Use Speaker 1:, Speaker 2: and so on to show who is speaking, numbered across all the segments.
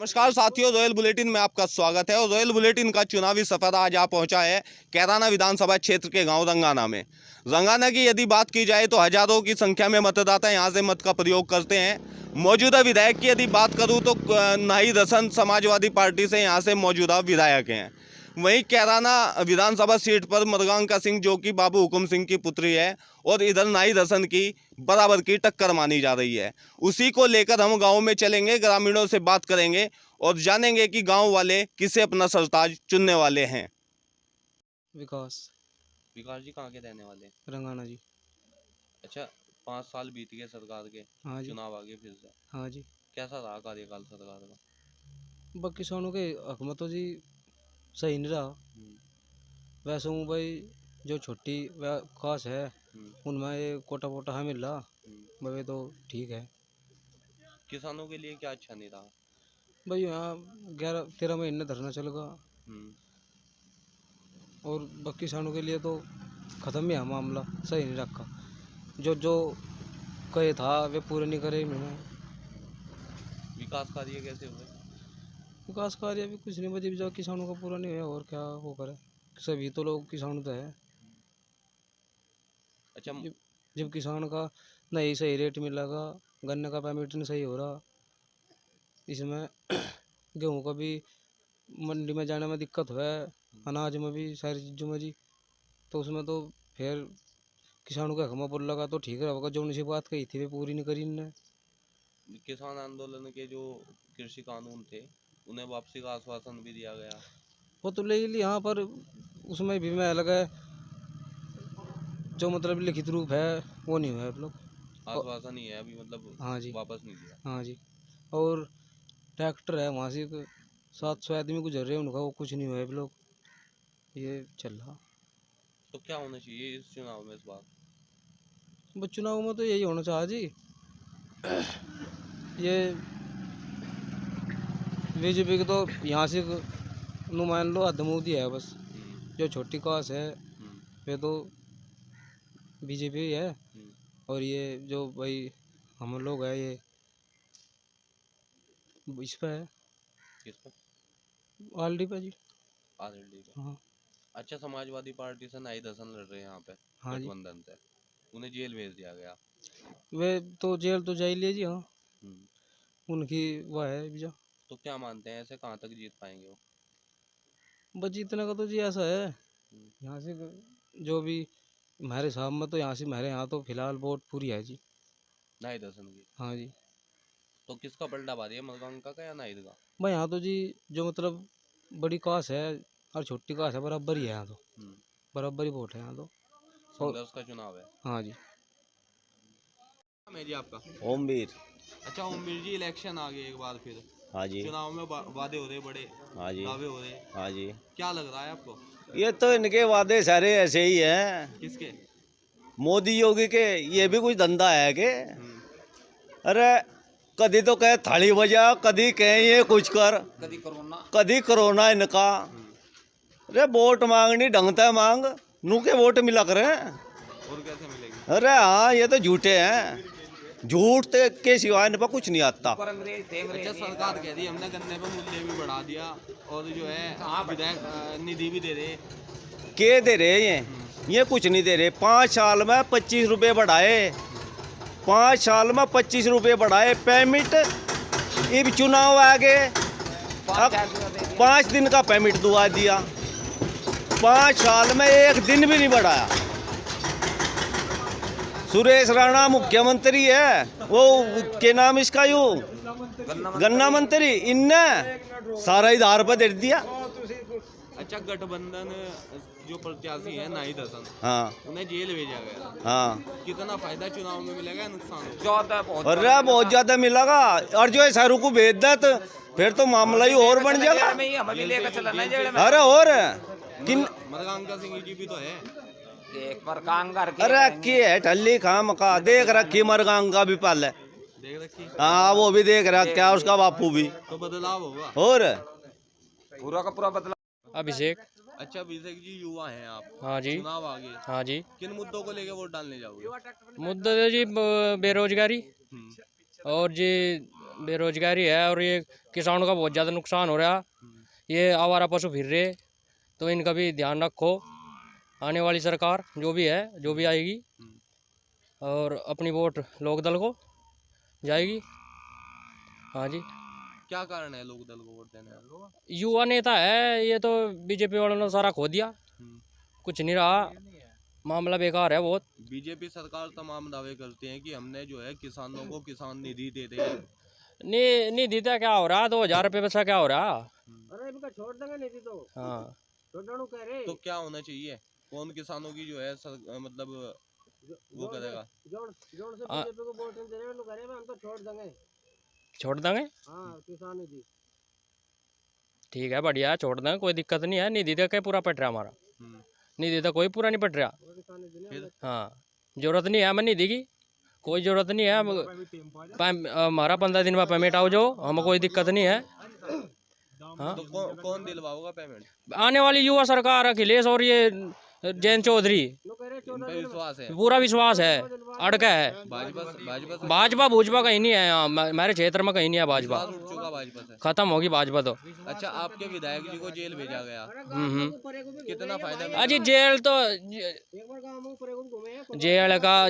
Speaker 1: नमस्कार साथियों, royal bulletin में आपका स्वागत है। और रॉयल बुलेटिन का चुनावी सफर आज आ पहुंचा है कैराना विधानसभा क्षेत्र के गांव रंगाना में। रंगाना की यदि बात की जाए तो हजारों की संख्या में मतदाता यहां से मत का प्रयोग करते हैं। मौजूदा विधायक की यदि बात करूं तो नाहिद हसन समाजवादी पार्टी से यहां से मौजूदा विधायक हैं। वहीं कैराना विधानसभा सीट पर मृगांका सिंह जो कि बाबू हुकुम सिंह की पुत्री है, और इधर नाहिद हसन की बराबर की टक्कर मानी जा रही है। उसी को लेकर हम गांव में चलेंगे, ग्रामीणों से बात करेंगे और जानेंगे कि गांव वाले किसे अपना सरताज चुनने वाले हैं।
Speaker 2: विकास
Speaker 1: विकास जी कहाँ के रहने वाले?
Speaker 2: रंगाना जी।
Speaker 1: अच्छा, 5 साल बीत गए सरकार के,
Speaker 2: हाँ जी।
Speaker 1: चुनाव आ गए फिर से।
Speaker 2: हाँ जी।
Speaker 1: कैसा रहा कार्यकाल सरकार का?
Speaker 2: बस किसानों के हक में तो जी सही नहीं रहा। वैसे हूँ भाई, जो छोटी काश है उनमें ये कोटा वोटा है मिल रहा भाई, तो ठीक है।
Speaker 1: किसानों के लिए क्या अच्छा नहीं रहा?
Speaker 2: भाई यहाँ 11-13 महीने धरना चलेगा और बस किसानों के लिए तो ख़त्म ही है मामला, सही नहीं रखा। जो जो कहे था वे पूरे नहीं करे इन्होंने।
Speaker 1: विकास कार्य कैसे हुए?
Speaker 2: विकास कार्य भी कुछ नहीं, बजे जो किसानों का पूरा नहीं है और क्या वो करे। सभी तो लोग किसान तो है।
Speaker 1: अच्छा,
Speaker 2: जब किसान का नहीं सही रेट मिलेगा, गन्ने का पेमेंट नहीं सही हो रहा, इसमें गेहूं का भी मंडी में जाने में दिक्कत है, अनाज में भी, सारी चीज़ों में जी। तो उसमें तो फिर किसानों का हक में बोल लगा तो ठीक रहेगा। जो उनसे बात कही थी वे पूरी नहीं करी इनने।
Speaker 1: किसान आंदोलन के जो कृषि कानून थे उन्हें वापसी का आश्वासन भी दिया गया।
Speaker 2: वो तो ले ली यहाँ पर, उसमें भी मैं अलग है, जो मतलब लिखित रूप है वो नहीं हुआ है लोग।
Speaker 1: आश्वासन ही है अभी, मतलब
Speaker 2: हाँ जी।
Speaker 1: वापस नहीं दिया।
Speaker 2: हाँ जी। और ट्रैक्टर है वहाँ से 700 आदमी गुजर रहे हैं उनका, वो कुछ नहीं हुआ है लोग, ये चल रहा।
Speaker 1: तो क्या होना चाहिए इस चुनाव में इस बार?
Speaker 2: बस चुनाव में तो यही होना चाहिए जी, ये बीजेपी के तो यहाँ से नुमान लो हद मोदी है बस। जो छोटी कास है वे तो बीजेपी है, और ये जो भाई हम लोग है ये इस पे है,
Speaker 1: किस पर?
Speaker 2: आरडी पे जी।
Speaker 1: आरएलडी पे।
Speaker 2: हाँ।
Speaker 1: अच्छा, समाजवादी पार्टी से नाहिद हसन लड़ रहे हैं यहाँ पे
Speaker 2: हाँ जी।
Speaker 1: गठबंधन से, उन्हें जेल भेज दिया गया।
Speaker 2: वे तो जेल तो जा ही लिए जी। हाँ,
Speaker 1: हम्म।
Speaker 2: उनकी वह है भैया।
Speaker 1: तो क्या मानते हैं ऐसे कहाँ तक जीत पाएंगे वो?
Speaker 2: बस जीतने का तो जी ऐसा है, यहाँ से जो भी हमारे हिसाब में तो यहाँ से हमारे यहाँ तो फिलहाल वोट पूरी है जी।
Speaker 1: नाहिद हसन की?
Speaker 2: हाँ जी।
Speaker 1: तो किसका पलटा भारी है, मृगांका का या नाहिद का?
Speaker 2: भाई यहाँ तो जी जो मतलब बड़ी कास है और छोटी कास है, बराबर ही है यहाँ तो, बराबर ही वोट है यहाँ तो।
Speaker 1: संघर्ष का चुनाव है।
Speaker 2: हाँ जी।
Speaker 1: मैं जी आपका
Speaker 3: ओमवीर।
Speaker 1: अच्छा, ओमवीर जी, इलेक्शन आ गए एक बार फिर।
Speaker 3: हाँ जी।
Speaker 1: चुनाव में वादे हो रहे बड़े,
Speaker 3: हाँ जी।
Speaker 1: दावे हो रहे,
Speaker 3: हाँ जी।
Speaker 1: क्या लग रहा है आपको?
Speaker 3: ये तो इनके वादे सारे ऐसे ही हैं।
Speaker 1: किसके?
Speaker 3: मोदी योगी के। ये भी कुछ धंधा है के? अरे कभी तो कहे थाली बजा, कभी कहे ये कुछ कर, कभी कोरोना इनका। अरे वोट मांगनी ढंगता मांग, नू के वोट मिला करे।
Speaker 1: और कैसे मिलेगी?
Speaker 3: अरे हाँ, ये तो झूठे हैं, झूठ के सिवाय इन पर कुछ नहीं आता।
Speaker 1: अच्छा, सरकार कह रही है हमने गन्ने पे मूल्य भी बढ़ा दिया और जो है विधायक निधि भी दे रहे।
Speaker 3: के दे रहे ये कुछ नहीं दे रहे। 5 साल में 25 रुपये बढ़ाए, 5 साल में 25 रुपये बढ़ाए पेमेंट। अब चुनाव आ गए, अब 5 दिन का पेमेंट दुआ दिया। 5 साल में एक दिन भी नहीं बढ़ाया। सुरेश राणा मुख्यमंत्री है, वो के नाम इसका यू गन्ना मंत्री, इनने सारा इधार पर दे दिया।
Speaker 1: अच्छा, गठबंधन जो प्रत्याशी है नाहिद हसन,
Speaker 3: हाँ,
Speaker 1: उन्हें जेल भेजा गया।
Speaker 3: हाँ।
Speaker 1: कितना फायदा चुनाव में मिलेगा, नुकसान?
Speaker 3: अरे बहुत ज्यादा मिलेगा, और जो है शाहरुख को भेज दे तो फिर तो मामला ही और बन जाएगा। अरे और किन
Speaker 1: मृगांका सिंह जी भी तो है।
Speaker 3: अरे की है ठल्ली खाम का देख रखी मरगांगा भी पल है,
Speaker 1: देख रखी।
Speaker 3: हाँ वो भी देख रहा, क्या उसका बापू भी।
Speaker 1: तो बदलाव होगा
Speaker 3: और
Speaker 2: पूरा का पूरा बदलाव। अभिषेक।
Speaker 1: अच्छा, अभिषेक जी, युवा हैं आप।
Speaker 2: हाँ जी।
Speaker 1: चुनाव आ गए।
Speaker 2: हाँ जी।
Speaker 1: किन मुद्दों को लेकर वोट डालने जाओगे?
Speaker 2: मुद्दा तो जी बेरोजगारी और जी
Speaker 4: बेरोजगारी है और ये किसानों का बहुत ज़्यादा नुकसान हो रहा। ये आवारा पशु फिर रहे, तो इनका भी ध्यान रखो। आने वाली सरकार जो भी है, जो भी आएगी, और अपनी वोट लोकदल को जाएगी। हाँ जी।
Speaker 1: क्या कारण है लोग दल को वोट देने का?
Speaker 4: युवा नेता है, ये तो बीजेपी वालों ने सारा खो दिया, कुछ नहीं रहा, मामला बेकार है बहुत।
Speaker 1: बीजेपी सरकार तमाम दावे करती है कि हमने जो है किसानों को किसान निधि दे दी है।
Speaker 4: नहीं देता, क्या हो रहा? 2000 रुपये पैसा क्या हो रहा?
Speaker 2: अरे इनका छोड़ देंगे नहीं दी तो
Speaker 4: हाँ,
Speaker 2: छोड़ो कह रहे
Speaker 1: तो क्या होना चाहिए? कौन किसानों की जो है मतलब वो करेगा?
Speaker 2: जोड़ से
Speaker 4: आ-
Speaker 2: बीजेपी को वोट दे रहे हैं, कह रहे हैं हम तो छोड़ देंगे।
Speaker 4: छोड़ देंगे।
Speaker 2: हाँ, किसान निधि
Speaker 4: ठीक है, बढ़िया है, छोड़ देंगे, कोई दिक्कत नहीं है। नहीं देता क्या पूरा पट रहा हमारा? नहीं देता कोई पूरा नहीं पट रहा।
Speaker 2: वो किसान निधि नहीं
Speaker 4: हाँ, जरूरत नहीं है हमें निधि की, कोई जरूरत नहीं है। हमारा 15 दिन में पेमेंट आओ जो, हमें कोई दिक्कत नहीं है। हाँ,
Speaker 1: तो कौन दिलवाओगा पेमेंट?
Speaker 4: आने वाली युवा सरकार अखिलेश और ये जयंत चौधरी,
Speaker 1: इन पे विश्वास है?
Speaker 4: पूरा विश्वास है, अड़का है। भाजपा भूजपा कहीं नहीं है यहाँ, हमारे क्षेत्र में कहीं नहीं है भाजपा,
Speaker 1: विश्वास उठ चुका भाजपा से।
Speaker 4: खत्म होगी भाजपा तो।
Speaker 1: अच्छा, आपके विधायक जी को जेल भेजा गया, कितना फायदा मिला?
Speaker 4: अजी जेल तो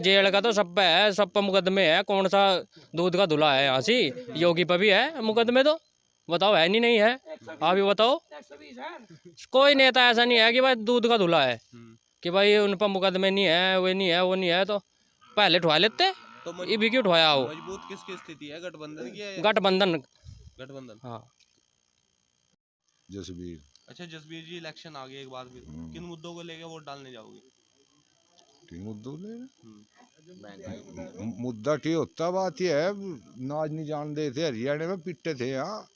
Speaker 4: जेल का तो सब पे है, सब पे मुकदमे है। कौन सा दूध का धुला है यहाँ से? योगी पे भी है मुकदमे, तो बताओ है नहीं है? आप ही बताओ। कोई नेता ऐसा नहीं है कि भाई दूध का धुला है, कि भाई उन पर मुकदमे नहीं है, वो नहीं है, वो नहीं है, तो पहले उठवा लेते।
Speaker 1: तो
Speaker 4: ये भी क्यों उठवाया हो?
Speaker 1: मजबूत किसकी स्थिति है, गठबंधन की है?
Speaker 4: गठबंधन। हाँ।
Speaker 5: जसबीर।
Speaker 1: अच्छा जसबीर जी, इलेक्शन आ गए एक बार फिर, किन मुद्दों को लेकर वोट डालने जाओगे?
Speaker 5: ठीक मुद्दों ले मुद्दा ठीक होता, बात यह है नाज नहीं जान दे थे, हरियाणा में पिटते थे यहाँ,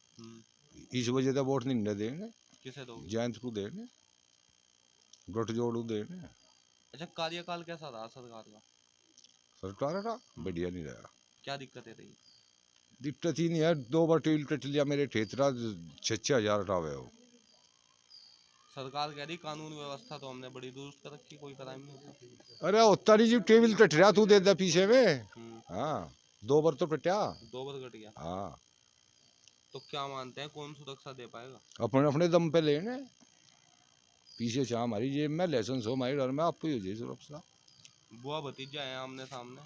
Speaker 5: इस वजह से वोट नहीं देंगे।
Speaker 1: किसे दोगे?
Speaker 5: जयंत को देने, गठजोड़ देने।
Speaker 1: अच्छा, कार्यकाल कैसा रहा सरकार का?
Speaker 5: सरकार का बढ़िया नहीं रहा।
Speaker 1: क्या दिक्कतें रही?
Speaker 5: दिक्कत ही नहीं है, 2 बार टील कट लिया मेरे ठेतरा, 6,000 हटावे हो।
Speaker 1: सरकार कह रही कानून व्यवस्था तो हमने बड़ी दुरुस्त कर रखी, कोई क्राइम नहीं होता।
Speaker 5: अरे उत्तर ही जी टेबल कट रहा, तू दे दे पीछे में। हाँ, 2 बार तो कटा।
Speaker 1: 2 बार कट गया।
Speaker 5: हाँ,
Speaker 1: तो क्या मानते हैं कौन सुरक्षा दे पाएगा?
Speaker 5: अपने अपने दम पे लेने, पीछे चाह हमारी जेब में, लाइसेंस हो हमारी डर में, आपको ही हो जाए सुरक्षा।
Speaker 1: बुआ भतीजा है आमने सामने,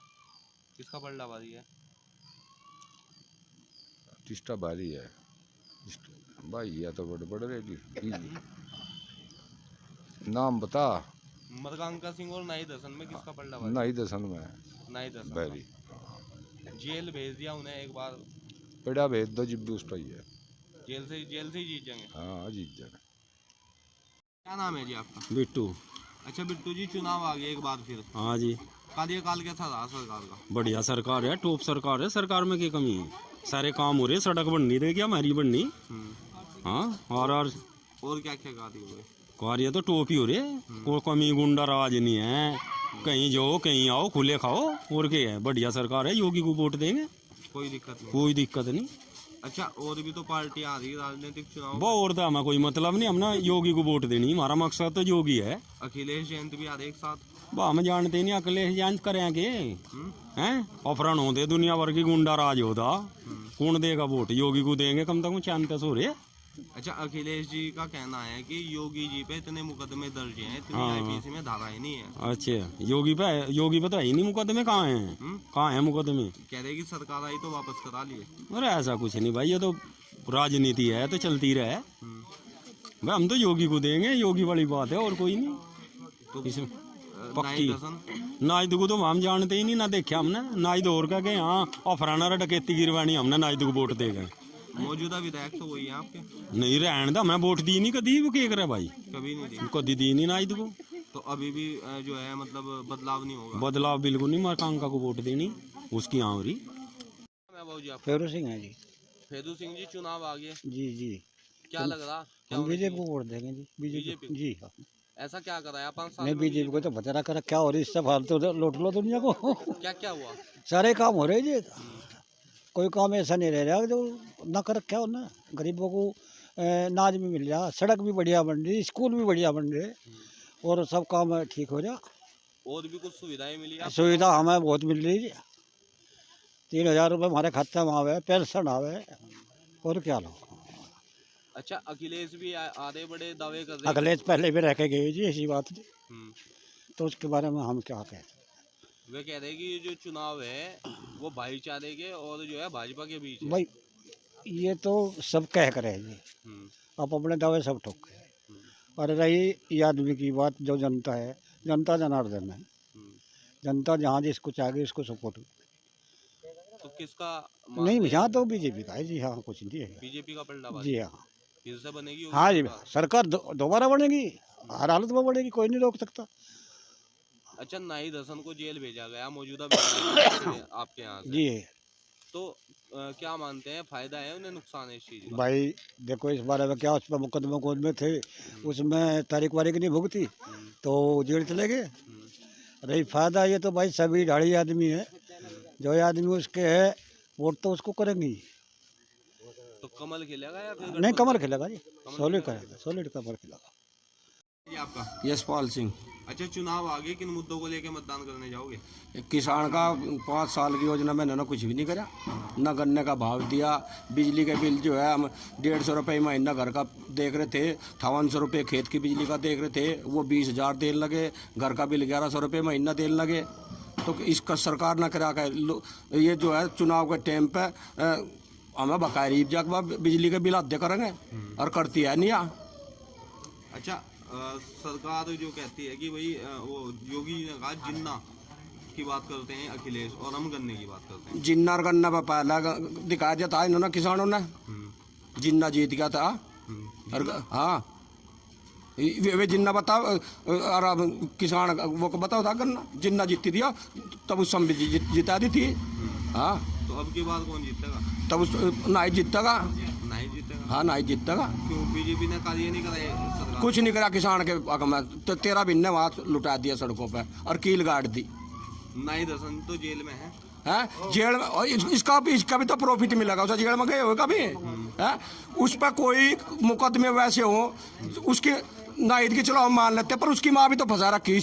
Speaker 1: किसका पलड़ा भारी है?
Speaker 5: टिस्टा भारी है भाई, या तो बड़े बड़े रहेगी। नाम बता।
Speaker 1: मरकांका सिंह और नाई दर्शन में किसका पलड़ा भारी?
Speaker 5: नहीं दसन में
Speaker 1: नाई दर्शन।
Speaker 5: बैरी
Speaker 1: जेल भेज दिया उन्हें एक बार,
Speaker 5: पेड़ा भेज दो, जिब भी उस पर ही है।
Speaker 1: जेल से ही जीत जाएंगे।
Speaker 5: हाँ, जीत जाए।
Speaker 1: क्या नाम है जी आपका?
Speaker 6: बिट्टू।
Speaker 1: अच्छा बिट्टू जी, चुनाव आ गया एक बार फिर,
Speaker 6: हाँ जी,
Speaker 1: कार्यकाल कैसा रहा सरकार का?
Speaker 6: बढ़िया सरकार है, टॉप सरकार है। सरकार में क्या कमी है? सारे काम हो रहे, सड़क बन नहीं रही, क्या हमारी बननी। हाँ,
Speaker 1: और क्या क्या कार्य हुए?
Speaker 6: कार्य तो टॉप ही हो रहे, कोई कमी गुंडा राज नहीं है, कहीं जाओ कहीं आओ, खुले खाओ, और क्या है, बढ़िया सरकार है। योगी को वोट देंगे,
Speaker 1: कोई दिक्कत नहीं?
Speaker 6: कोई दिक्कत नहीं।
Speaker 1: अच्छा, और भी तो पार्टी आ रही है राजनीतिक चुनाव।
Speaker 6: वो और तो हमें कोई मतलब नहीं, हमने योगी को वोट देनी, हमारा मकसद तो योगी है।
Speaker 1: अखिलेश जयंत भी आ रहे एक साथ।
Speaker 6: वो हम जानते नहीं, अखिलेश जयंत करेंगे हैं, अपहरण होते दुनिया भर की, गुंडा राज होता, कौन देगा वोट? योगी को देंगे, कम से कम चांते सो रहे।
Speaker 1: अच्छा, अखिलेश जी का कहना है कि योगी जी पे इतने मुकदमे दर्ज हैं, इतनी
Speaker 6: हाँ।
Speaker 1: आईपीसी में धाराएं नहीं है।
Speaker 6: अच्छा, योगी पे तो है ही नहीं मुकदमे, कहाँ हैं? कहाँ है मुकदमे?
Speaker 1: कह रहे कि सरकार आई तो वापस करा लिए।
Speaker 6: अरे ऐसा कुछ नहीं भाई, ये तो राजनीति है, तो चलती रहे भाई। हम तो योगी को देंगे, योगी वाली बात है, और कोई नहीं।
Speaker 1: तो
Speaker 6: इसमें
Speaker 1: नाई
Speaker 6: पक्की
Speaker 1: दर्शन
Speaker 6: नाइद को तो हम जानते ही नहीं, ना देखा हमने नाइद, और क्या गए हाँ, और फराना डकैती गिरवानी, हमने नाइद को वोट दे गए।
Speaker 1: मौजूदा विधायक तो वही है आपके?
Speaker 6: नहीं रहने दो, हमने वोट दी नहीं कभी, वो क्या करे भाई,
Speaker 1: कभी नहीं दी?
Speaker 6: कभी दी नहीं नाइद को।
Speaker 1: तो अभी भी जो है मतलब बदलाव नहीं होगा?
Speaker 6: बदलाव बिल्कुल नहीं, मरकांका को वोट देनी, उसकी आवरी।
Speaker 1: मैं बाबू जी, आप
Speaker 2: फेरू सिंह है जी।
Speaker 1: फेदू सिंह जी, चुनाव आ गए,
Speaker 2: जी जी,
Speaker 1: क्या लग रहा? क्या
Speaker 2: हम
Speaker 1: होना
Speaker 2: बीजेपी को
Speaker 1: चाहिए?
Speaker 2: वोट देंगे जी।
Speaker 1: बीजेपी?
Speaker 2: जी हाँ,
Speaker 1: ऐसा क्या कराया 5 साल
Speaker 2: नहीं
Speaker 1: में
Speaker 2: बीजेपी को तो बता कर क्या हो रही, इससे फालतू लूट लो दुनिया को।
Speaker 1: क्या क्या हुआ?
Speaker 2: सारे काम हो रहे जी, कोई काम ऐसा नहीं रह रहा जो ना कर रखा हो ना। गरीबों को अनाज भी मिल रहा, सड़क भी बढ़िया बन रही, स्कूल भी बढ़िया बन रहे, और सब काम ठीक हो रहा।
Speaker 1: और भी कुछ सुविधाएं मिली आपको?
Speaker 2: सुविधा हमें बहुत मिल रही है।
Speaker 7: 3,000 रुपये हमारे खाते में आवे, पेंशन आवे, और क्या लो।
Speaker 1: अच्छा, अखिलेश भी आधे बड़े दावे कर रहे हैं।
Speaker 7: अखिलेश पहले भी रह के गए जी, ऐसी बात नहीं,
Speaker 1: हम्म,
Speaker 7: तो उसके बारे में हम क्या कहें।
Speaker 1: वे कह रहे हैं कि ये जो चुनाव है वो भाईचारे के और जो है भाजपा के बीच है।
Speaker 7: भाई ये तो सब कह कर है जी,
Speaker 1: हम्म,
Speaker 7: आप अपने दावे सब ठोक। और रही ये आदमी की बात, जो जनता है, जनता जनार्दन है,
Speaker 1: हम्म,
Speaker 7: जनता जहाँ जिसको चाहेगी उसको सपोर्ट।
Speaker 1: तो किसका
Speaker 7: नहीं, यहाँ तो बीजेपी का है जी, हाँ कुछ नहीं है
Speaker 1: बीजेपी का पलटा
Speaker 7: जी। हाँ
Speaker 1: फिर से बनेगी योगी
Speaker 7: हाँ जी,
Speaker 1: सरकार?
Speaker 7: सरकार दोबारा बनेगी, हर हालत में बनेगी, कोई नहीं रोक सकता।
Speaker 1: अच्छा, नाहिद हसन को जेल भेजा गया मौजूदा विधायक आपके यहाँ से,
Speaker 7: जी
Speaker 1: तो क्या मानते हैं, फायदा है उन्हें, नुकसान है इस चीज का?
Speaker 7: भाई देखो, इस बारे में क्या, उस पर मुकदमा कोर्ट में थे, उसमें तारीख वारीख नहीं भुगती तो जेल चले गए। रही फायदा, ये तो भाई सभी ढाड़ी आदमी है, जो ये आदमी उसके है वोट तो उसको करेंगे।
Speaker 1: तो कमल खिलेगा या फिर
Speaker 7: नहीं, कमल खिलेगा जी, सॉलिड करेगा, सॉलिड कमल खिलेगा।
Speaker 1: ये आपका?
Speaker 6: यशपाल सिंह।
Speaker 1: अच्छा, चुनाव आगे किन मुद्दों को लेकर मतदान करने जाओगे?
Speaker 6: किसान का 5 साल की योजना में इन्होंने कुछ भी नहीं करा, न गन्ने का भाव दिया, बिजली के बिल जो है हम 150 रुपये महीना घर का देख रहे थे, 5800 रुपये खेत की बिजली का देख रहे थे, वो 20,000 देने लगे, घर का बिल 1100 रुपये महीना देने लगे। तो इसका सरकार न करा कर ये जो है चुनाव के टाइम पे हमें बकायरी जाकर बिजली के बिल अदा करेंगे, और करती है नहीं।
Speaker 1: अच्छा, सरकार जो कहती है कि भाई वो योगी जी ने कहा जिन्ना की बात करते हैं अखिलेश, और हम गन्ने की बात करते हैं।
Speaker 6: जिन्ना और गन्ना पर पहला दिखाया दिया था इन्होंने किसानों ने, जिन्ना जीत गया था। और हाँ, वे जिन्ना बताओ, और अब किसान वो को बताओ था गन्ना, जिन्ना जीती दिया तब उस समय जिता दी थी। हाँ,
Speaker 1: तो अब की बात कौन जीतेगा?
Speaker 6: तब उस नहीं जीतेगा।
Speaker 1: नहीं जीतेगा?
Speaker 6: हाँ, नहीं जीतेगा।
Speaker 1: क्यों? बीजेपी ने कार्य नहीं कराए सरकार?
Speaker 6: कुछ नहीं करा किसान के हक में, तो 13 दिन ने वहाँ लुटा दिया सड़कों पे और कील गाड़ दी।
Speaker 1: नाहिद हसन तो जेल में है।
Speaker 6: है जेल में, और इसका भी तो प्रॉफिट मिलेगा, उसे जेल में गए होगा भी है। उस पर कोई मुकदमे वैसे हो, उसके नाहिद की चलो हम मान लेते, पर उसकी माँ भी तो फंसा रखी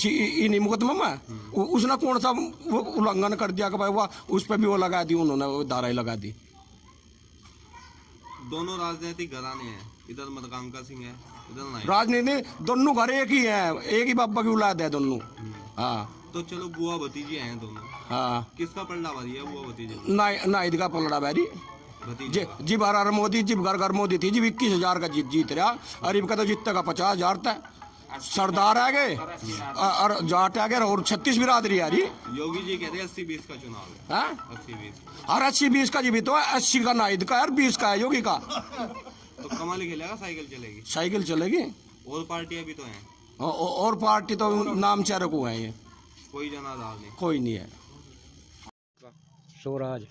Speaker 6: इन्हीं मुकदमे में। उसने कौन सा वो उल्लंघन कर दिया कि भाई वो उस पर भी वो लगा दी, उन्होंने वो धारा ही लगा दी।
Speaker 1: दोनों राजनीतिक घराने हैं, इधर मधुकांका सिंह है, इधर नाहिद।
Speaker 6: राजनीति दोनों घर एक ही है, एक ही बाबा की औलाद है दोनों। हाँ,
Speaker 1: तो चलो बुआ भतीजी हैं दोनों,
Speaker 6: हाँ,
Speaker 1: किसका पलड़ा भारी है बुआ भतीजे?
Speaker 6: नाहिद का पलड़ा बैरी
Speaker 1: भतीजे।
Speaker 6: जी बार मोदी, जी घर मोदी थी जी, 21,000 का जीत रहा, और इनका तो जीतता का 50,000 था। सरदार आ गए और जाट आ गए, और 36 बिरादरी आ रही।
Speaker 1: योगी जी कहते हैं 80-20 का चुनाव है। 80-20
Speaker 6: और 80-20 का जी भी तो है, 80 का नाहिद का और 20 का है योगी का।
Speaker 1: तो कमल खेलेगा, साइकिल चलेगी?
Speaker 6: साइकिल चलेगी।
Speaker 1: और पार्टियां भी तो हैं।
Speaker 6: और पार्टी तो नाम चारे को है, ये
Speaker 1: कोई जनाधार नहीं,
Speaker 6: कोई नहीं है।
Speaker 2: स्वराज।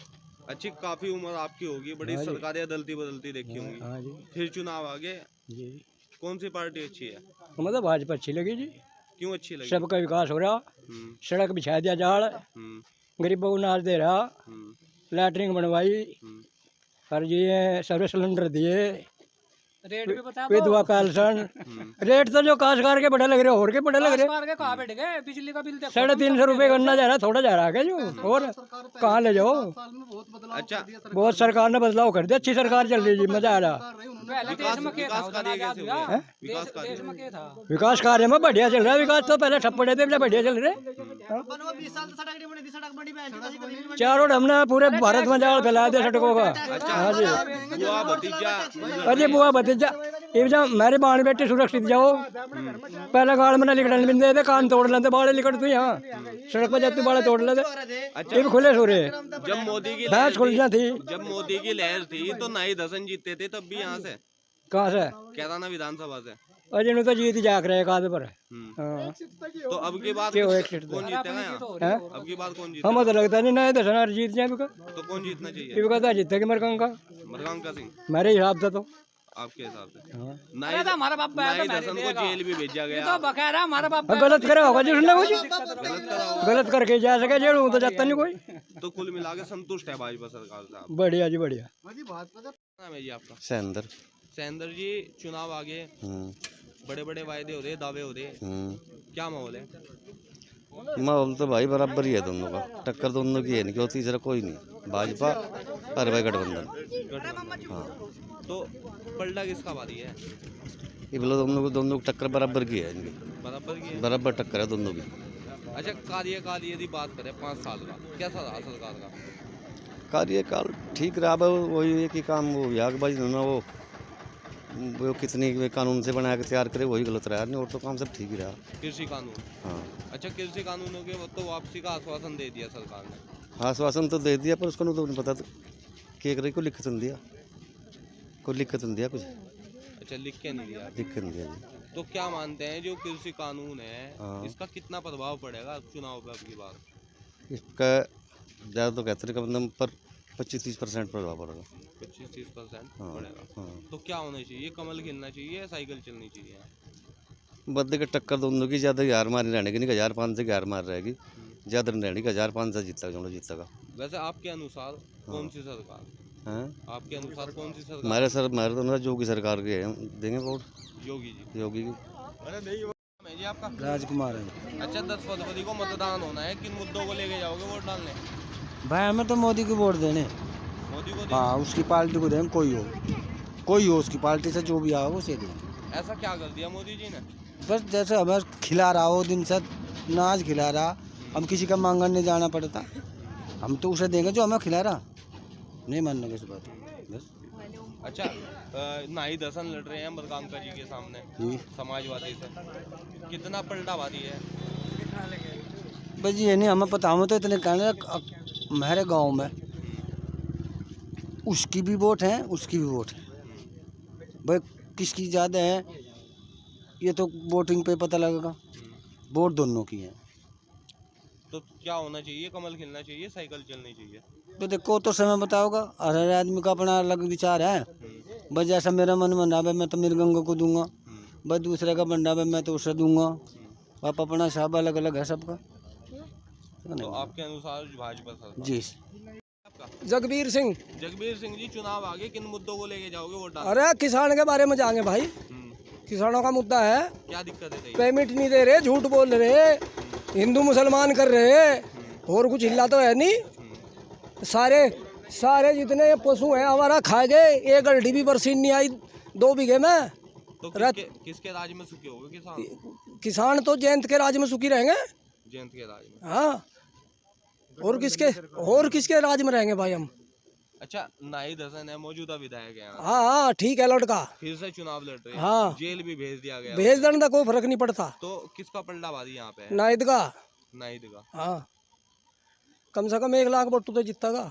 Speaker 1: अच्छी काफी उम्र आपकी होगी, बड़ी सरकारें अदलती बदलती देखी होंगी,
Speaker 2: हाँ जी
Speaker 1: फिर चुनाव आ गए,
Speaker 2: जी,
Speaker 1: कौन सी पार्टी अच्छी है?
Speaker 2: मतलब भाजपा अच्छी लगी जी,
Speaker 1: क्यों अच्छी लगी?
Speaker 2: सबका विकास हो रहा, सड़क बिछा दिया जाड़, गरीबों को अनाज दे रहा, लैटरिन बनवाई, और ये सर्विस सिलेंडर दिए,
Speaker 4: रेट भी बता
Speaker 2: विधवा पेंशन। रेट तो जो काशकार के बड़े लग रहे, और के बड़े लग रहे।
Speaker 4: के कहाँ बैठ गए, बिजली का बिल देखो
Speaker 2: 350 रुपये करना जा रहा, थोड़ा जा रहा है जो, और कहाँ ले जाओ।
Speaker 1: अच्छा,
Speaker 2: बहुत सरकार ने बदलाव कर दिया, अच्छी सरकार चल रही जी, मजा आ रहा।
Speaker 4: पहले देश में क्या था,
Speaker 1: विकास कार्य कैसे हुए?
Speaker 2: हैं?
Speaker 1: विकास कार्य
Speaker 4: देश में क्या था?
Speaker 2: विकास कार्य में बढ़िया चल रहा है, विकास तो पहले ठप्पड़े थे, बढ़िया चल रहे। चारों हमने पूरे भारत में जाल फैला दिया सड़कों का। हाँ जी,
Speaker 1: बुआ भतीजा,
Speaker 2: अरे बुआ भतीजा, ये जब मेरे बाण बेटे सुरक्षित जाओ, पहले गाड़ में लिखने बिंदे थे, कान तोड़ लेते, बाड़े लिखट तू यहाँ सड़क पर जाते बाड़े तोड़ लेते। ये भी खुले सो रहे,
Speaker 1: जब मोदी की
Speaker 2: भैंस खुलियाँ थी।
Speaker 1: जब मोदी की लहर थी तो नाहिद हसन जीतते थे, तब भी यहाँ से
Speaker 2: कहाँ से?
Speaker 1: कैराना विधानसभा से।
Speaker 2: अजय तो जीत जाग रहे काद पर। हाँ।
Speaker 1: तो अब की बात
Speaker 2: क्यों एक सीट
Speaker 1: कौन जीतेगा यहाँ?
Speaker 2: हैं?
Speaker 1: अब की बात कौन जीतेगा?
Speaker 2: हमें तो लगता नहीं ना दर्शन जीत जाए,
Speaker 1: तो कौन जीतना चाहिए?
Speaker 2: ये कहता जीतेगी मरकंका
Speaker 1: मधुकांका सिंह
Speaker 2: मेरे हिसाब से तो।
Speaker 1: आपके हिसाब से?
Speaker 2: हाँ।
Speaker 1: नाहिद
Speaker 4: हमारा बाप
Speaker 1: नाहिद हसन को जेल भी भेजा गया।
Speaker 4: तो बकायदा हमारा बाप
Speaker 2: गलत करा होगा जी उसने, कुछ
Speaker 1: गलत करा होगा।
Speaker 2: गलत करके जा सके जेल तो जाता नहीं कोई।
Speaker 1: तो कुल मिला के संतुष्ट है भाजपा सरकार से आप?
Speaker 2: बढ़िया जी बढ़िया।
Speaker 1: नाम है जी आपका?
Speaker 8: सैंदर।
Speaker 1: सैंदर जी, चुनाव आगे, बड़े बड़े वायदे हो रहे, दावे हो रहे, क्या माहौल है?
Speaker 8: माहौल तो भाई बराबर ही है दोनों का, टक्कर दोनों की है, नहीं क्यों तीसरा कोई नहीं, भाजपा और भाई गठबंधन। हाँ
Speaker 1: तो पलटा किसका बारी है?
Speaker 8: ये बोलो दोनों की टक्कर बराबर की है, इनकी
Speaker 1: बराबर की है।
Speaker 8: बराबर टक्कर है दोनों की।
Speaker 1: अच्छा, कार्यकाल यदि बात करें 5 साल का, कैसा रहा सरकार का?
Speaker 8: कार्यकाल ठीक रहा, वही एक ही काम वो यागबाजी ना वो कितनी कानून से बना के तैयार करे वही गलत रहा, नहीं और तो काम सब ठीक ही रहा।
Speaker 1: कृषि कानून।
Speaker 8: हाँ
Speaker 1: अच्छा, कृषि कानूनों के वो तो वापसी का आश्वासन दे दिया सरकार ने।
Speaker 8: आश्वासन तो दे दिया, पर उसको तो नहीं पता क्या करे, कोई लिखत नहीं दिया, कोई लिखत नहीं दिया कुछ।
Speaker 1: अच्छा, लिख के नहीं दिया।
Speaker 8: लिख नहीं दिया जी।
Speaker 1: तो क्या मानते हैं जो कृषि कानून है,
Speaker 8: हाँ।
Speaker 1: इसका कितना प्रभाव पड़ेगा चुनाव पे अब की बार?
Speaker 8: इसका ज़्यादा तो कहते हैं कम पर 25-30% प्रभाव पड़ेगा।
Speaker 1: 25-30%
Speaker 8: हाँ,
Speaker 1: पड़ेगा।
Speaker 8: हाँ।
Speaker 1: तो क्या होना चाहिए? कमल खिलना चाहिए या साइकिल चलनी चाहिए?
Speaker 8: बदले के टक्कर दोनों की, ज़्यादा हार मारी रहने की नहीं, 1500 की हार मार रहेगी, ज़्यादा नहीं रहने की, 1500 जीतता जो जीतेगा।
Speaker 1: वैसे आपके अनुसार कौन सी सरकार?
Speaker 8: हैं
Speaker 1: आपके अनुसार कौन सी सरकार?
Speaker 8: हमारे तो ना योगी सरकार के हैं, देंगे वोट
Speaker 1: योगी जी।
Speaker 8: योगी की।
Speaker 1: मैं जी आपका
Speaker 2: राजकुमार है
Speaker 1: अच्छा, 10 फरवरी को मतदान होना है, किन मुद्दों को लेके जाओगे वोट डालने?
Speaker 2: भाई, हमें तो मोदी को वोट देने।
Speaker 1: मोदी को देंगे?
Speaker 2: हाँ, उसकी पार्टी को देंगे, कोई हो उसकी पार्टी से जो भी आए उसे देंगे।
Speaker 1: ऐसा क्या कर दिया मोदी जी ने?
Speaker 2: बस जैसे हमें खिला रहा हो, दिन से नाज खिला रहा, हम किसी का मांगने नहीं जाना पड़ता, हम तो उसे देंगे जो हमें खिला रहा, नहीं मानने की बात बस।
Speaker 1: अच्छा, नाई दर्शन लड़ रहे हैं मरकांका जी के सामने
Speaker 2: जी
Speaker 1: समाजवादी से, कितना पलटावादी है?
Speaker 2: बस ये नहीं हमें पता, हमें तो इतने कहने हमारे गांव में उसकी भी वोट है, उसकी भी वोट है, भाई किसकी ज़्यादा है ये तो वोटिंग पे पता लगेगा, वोट दोनों की है।
Speaker 1: तो क्या होना चाहिए? कमल खिलना चाहिए, साइकिल चलनी चाहिए?
Speaker 2: तो देखो तो समय बताओगा, हर आदमी का अपना अलग विचार है, बस जैसा मेरा मन मनावे मैं तो मेरे गंगा को दूंगा, बस दूसरे का बनावे मैं तो उसे दूंगा, आप अपना हिसाब अलग अलग है सबका।
Speaker 1: तो आपके अनुसार भाजपा सरकार?
Speaker 2: जी।
Speaker 1: आपका
Speaker 2: जगबीर सिंह।
Speaker 1: जगबीर सिंह जी, चुनाव आगे, किन मुद्दों को लेके जाओगे वोट डालने?
Speaker 2: अरे किसान के बारे में जाएंगे भाई, किसानों का मुद्दा है,
Speaker 1: क्या दिक्कत है?
Speaker 2: पेमेंट नहीं दे रहे, झूठ बोल रहे, हिंदू मुसलमान कर रहे, और कुछ हिला तो है नहीं, सारे जितने पशु हैं हमारा खा गए, एक गड्ढी भी बरसीन नहीं आई 2 बीघे में।
Speaker 1: तो किसके राज में सुखी होगे किसान?
Speaker 2: किसान तो जयंत के राज में सुखी रहेंगे।
Speaker 1: जयंत के राज में?
Speaker 2: हाँ, और किसके राज में रहेंगे भाई हम?
Speaker 1: अच्छा, नाई दर्शन है, मौजूदा विधायक है,
Speaker 2: हाँ ठीक है, लड़का
Speaker 1: फिर से चुनाव लड़ रहे हैं,
Speaker 2: हाँ,
Speaker 1: जेल भी भेज दिया गया,
Speaker 2: भेज देने का कोई फर्क नहीं पड़ता।
Speaker 1: तो किसका पलटावादी यहाँ पे है?
Speaker 2: नाइद का।
Speaker 1: नाइद का।
Speaker 2: हाँ, कम से कम 1 लाख वोट तो जीतेगा।